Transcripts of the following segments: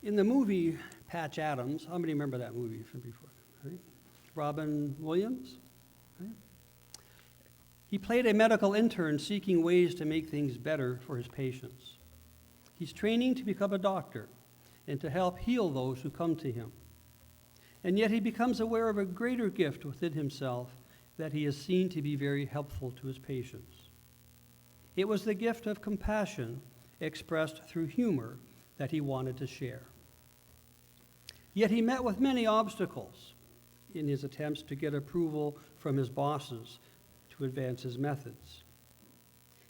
In the movie Patch Adams, how many remember that movie from before? Right? Robin Williams. Right? He played a medical intern seeking ways to make things better for his patients. He's training to become a doctor and to help heal those who come to him. And yet he becomes aware of a greater gift within himself that he has seen to be very helpful to his patients. It was the gift of compassion expressed through humor that he wanted to share. Yet he met with many obstacles in his attempts to get approval from his bosses to advance his methods.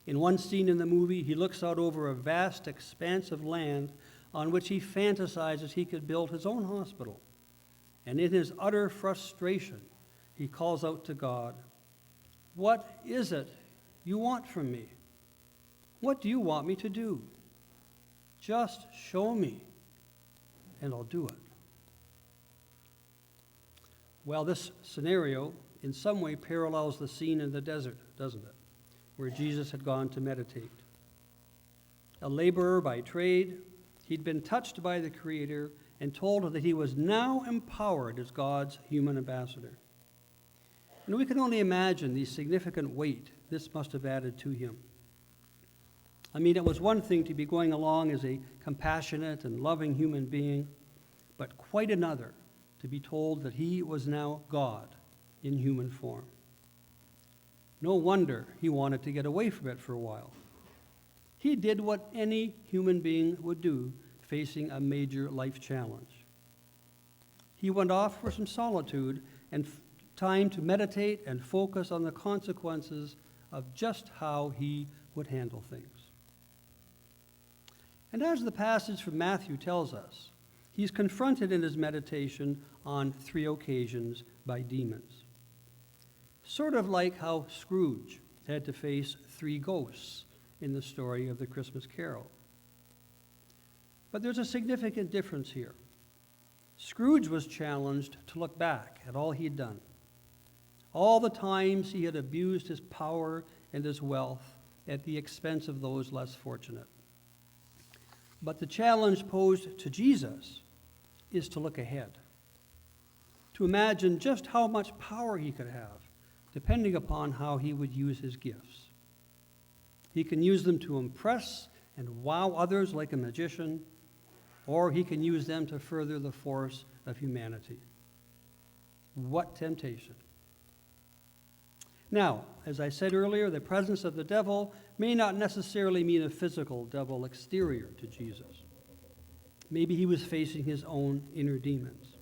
In one scene in the movie, he looks out over a vast expanse of land on which he fantasizes he could build his own hospital. And in his utter frustration, he calls out to God, "What is it you want from me? What do you want me to do? Just show me, and I'll do it." Well, this scenario in some way parallels the scene in the desert, doesn't it? Where Jesus had gone to meditate. A laborer by trade, he'd been touched by the Creator and told that he was now empowered as God's human ambassador. And we can only imagine the significant weight this must have added to him. I mean, it was one thing to be going along as a compassionate and loving human being, but quite another to be told that he was now God in human form. No wonder he wanted to get away from it for a while. He did what any human being would do facing a major life challenge. He went off for some solitude and time to meditate and focus on the consequences of just how he would handle things. And as the passage from Matthew tells us, he's confronted in his meditation on 3 occasions by demons. Sort of like how Scrooge had to face 3 ghosts in the story of the Christmas Carol. But there's a significant difference here. Scrooge was challenged to look back at all he'd done, all the times he had abused his power and his wealth at the expense of those less fortunate. But the challenge posed to Jesus is to look ahead, to imagine just how much power he could have, depending upon how he would use his gifts. He can use them to impress and wow others like a magician, or he can use them to further the force of humanity. What temptation! Now, as I said earlier, the presence of the devil may not necessarily mean a physical devil exterior to Jesus. Maybe he was facing his own inner demons.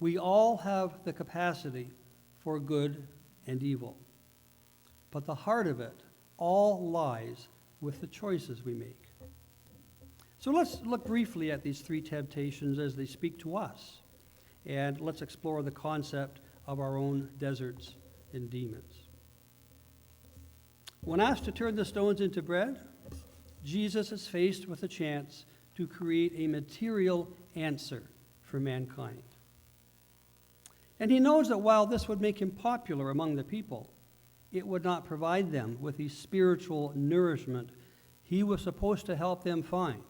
We all have the capacity for good and evil, but the heart of it all lies with the choices we make. So let's look briefly at these 3 temptations as they speak to us, and let's explore the concept of our own deserts and demons. When asked to turn the stones into bread, Jesus is faced with a chance to create a material answer for mankind. And he knows that while this would make him popular among the people, it would not provide them with the spiritual nourishment he was supposed to help them find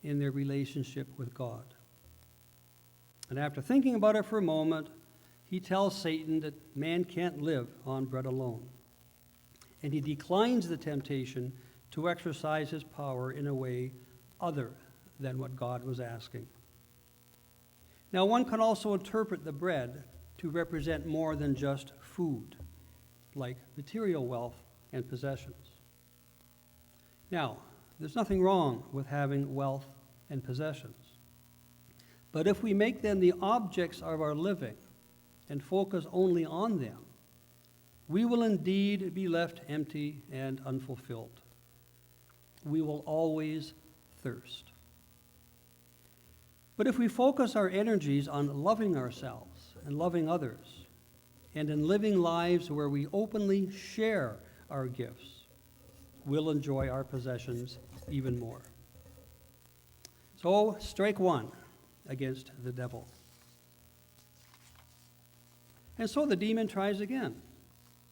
in their relationship with God. And after thinking about it for a moment, he tells Satan that man can't live on bread alone. And he declines the temptation to exercise his power in a way other than what God was asking. Now, one can also interpret the bread to represent more than just food, like material wealth and possessions. Now, there's nothing wrong with having wealth and possessions. But if we make them the objects of our living and focus only on them, we will indeed be left empty and unfulfilled. We will always thirst. But if we focus our energies on loving ourselves and loving others, and in living lives where we openly share our gifts, we'll enjoy our possessions even more. So, strike 1 against the devil. And so the demon tries again,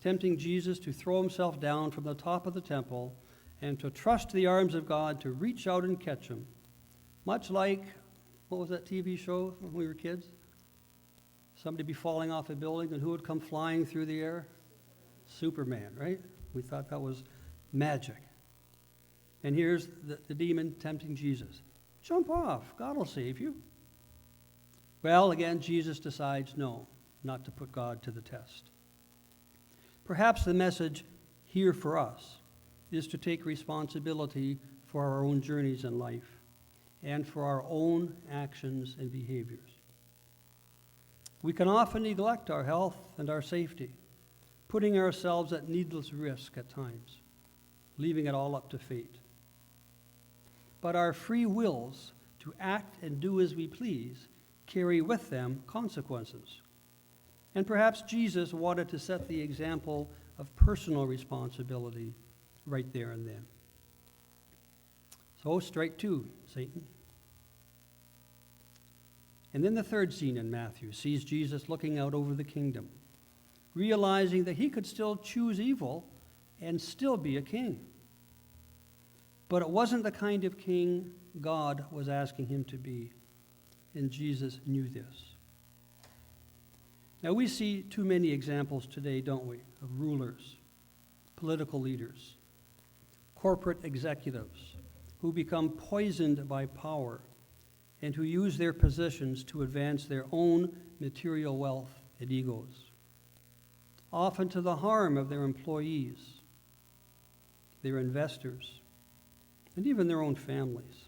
tempting Jesus to throw himself down from the top of the temple and to trust the arms of God to reach out and catch him, Much like, what was that TV show when we were kids? Somebody be falling off a building, and who would come flying through the air? Superman, right? We thought that was magic. And here's the demon tempting Jesus. Jump off. God will save you. Well, again, Jesus decides no, not to put God to the test. Perhaps the message here for us is to take responsibility for our own journeys in life and for our own actions and behaviors. We can often neglect our health and our safety, putting ourselves at needless risk at times, leaving it all up to fate. But our free wills to act and do as we please carry with them consequences. And perhaps Jesus wanted to set the example of personal responsibility right there and then. So strike two, Satan. And then the third scene in Matthew sees Jesus looking out over the kingdom, realizing that he could still choose evil and still be a king. But it wasn't the kind of king God was asking him to be, and Jesus knew this. Now, we see too many examples today, don't we, of rulers, political leaders, corporate executives who become poisoned by power and who use their positions to advance their own material wealth and egos, often to the harm of their employees, their investors, and even their own families.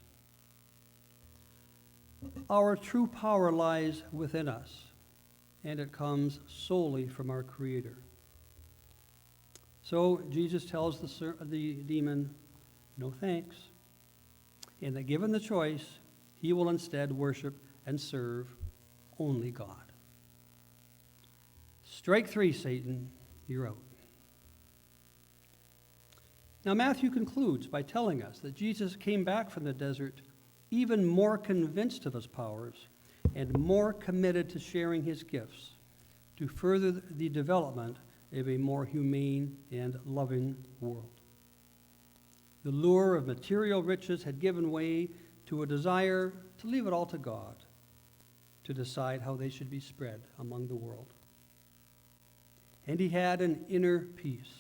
Our true power lies within us, and it comes solely from our Creator. So Jesus tells the demon, no thanks, and that given the choice, he will instead worship and serve only God. Strike three, Satan, you're out. Now, Matthew concludes by telling us that Jesus came back from the desert even more convinced of his powers and more committed to sharing his gifts to further the development of a more humane and loving world. The lure of material riches had given way to a desire to leave it all to God, to decide how they should be spread among the world. And he had an inner peace,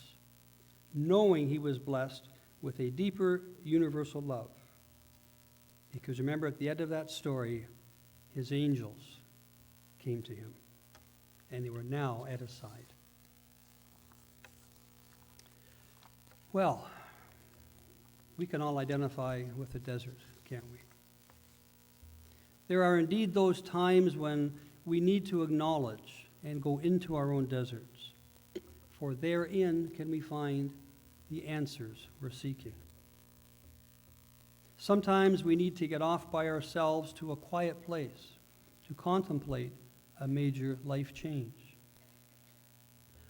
knowing he was blessed with a deeper universal love. Because remember, at the end of that story, his angels came to him, and they were now at his side. Well, we can all identify with the desert, can't we? There are indeed those times when we need to acknowledge and go into our own deserts, for therein can we find the answers we're seeking. Sometimes we need to get off by ourselves to a quiet place to contemplate a major life change.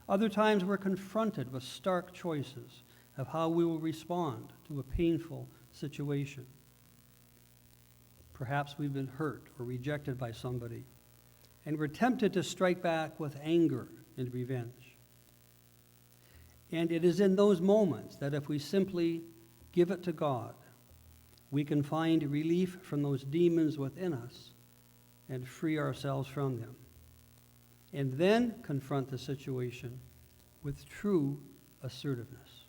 Other times we're confronted with stark choices of how we will respond to a painful situation. Perhaps we've been hurt or rejected by somebody, and we're tempted to strike back with anger and revenge. And it is in those moments that if we simply give it to God, we can find relief from those demons within us and free ourselves from them, and then confront the situation with true assertiveness.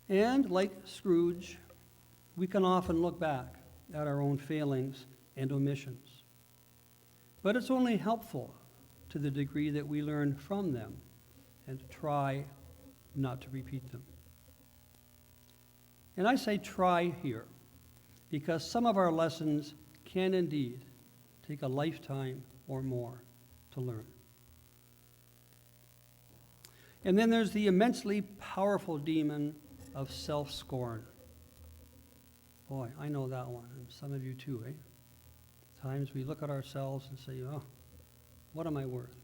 And like Scrooge, we can often look back at our own failings and omissions. But it's only helpful to the degree that we learn from them and try not to repeat them. And I say try here because some of our lessons can indeed take a lifetime or more to learn. And then there's the immensely powerful demon of self-scorn. Boy, I know that one, and some of you too, eh? Times we look at ourselves and say, oh, what am I worth?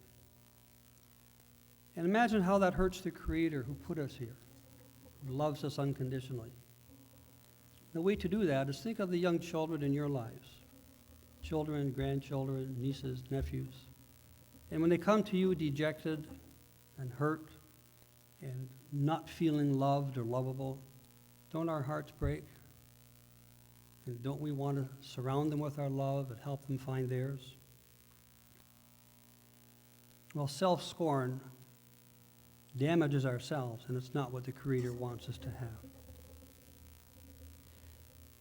And imagine how that hurts the Creator who put us here, who loves us unconditionally. The way to do that is think of the young children in your lives, children, grandchildren, nieces, nephews. And when they come to you dejected and hurt and not feeling loved or lovable, don't our hearts break? And don't we want to surround them with our love and help them find theirs? Well, self-scorn damages ourselves, and it's not what the Creator wants us to have.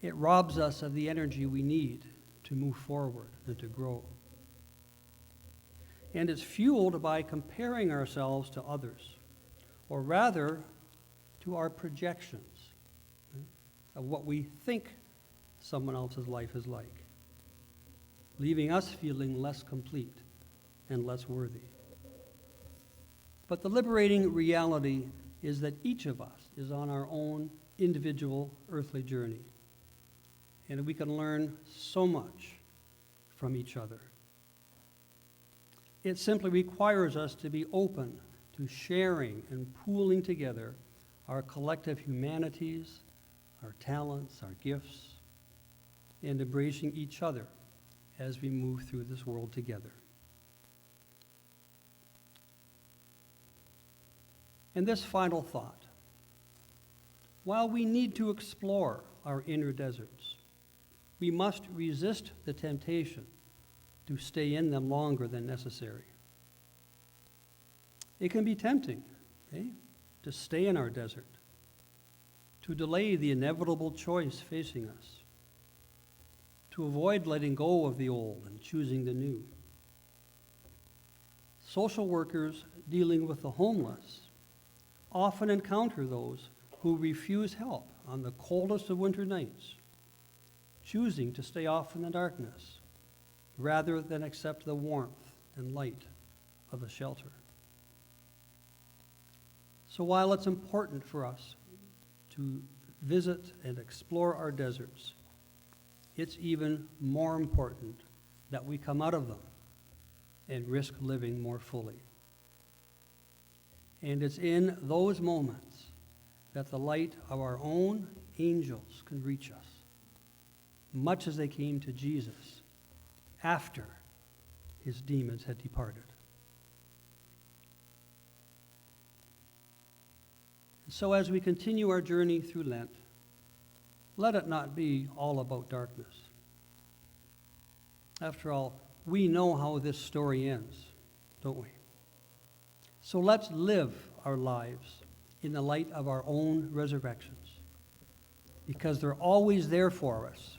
It robs us of the energy we need to move forward and to grow. And it's fueled by comparing ourselves to others, or rather, to our projections of what we think someone else's life is like, leaving us feeling less complete and less worthy. But the liberating reality is that each of us is on our own individual earthly journey, and we can learn so much from each other. It simply requires us to be open to sharing and pooling together our collective humanities, our talents, our gifts, and embracing each other as we move through this world together. And this final thought: while we need to explore our inner deserts, we must resist the temptation to stay in them longer than necessary. It can be tempting, to stay in our desert, to delay the inevitable choice facing us, to avoid letting go of the old and choosing the new. Social workers dealing with the homeless often encounter those who refuse help on the coldest of winter nights, choosing to stay off in the darkness rather than accept the warmth and light of a shelter. So while it's important for us to visit and explore our deserts, it's even more important that we come out of them and risk living more fully. And it's in those moments that the light of our own angels can reach us, much as they came to Jesus after his demons had departed. So as we continue our journey through Lent, let it not be all about darkness. After all, we know how this story ends, don't we? So let's live our lives in the light of our own resurrections, because they're always there for us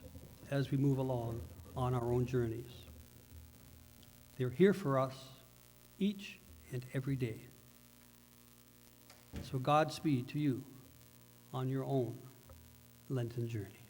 as we move along on our own journeys. They're here for us each and every day. So Godspeed to you on your own Lenten journey.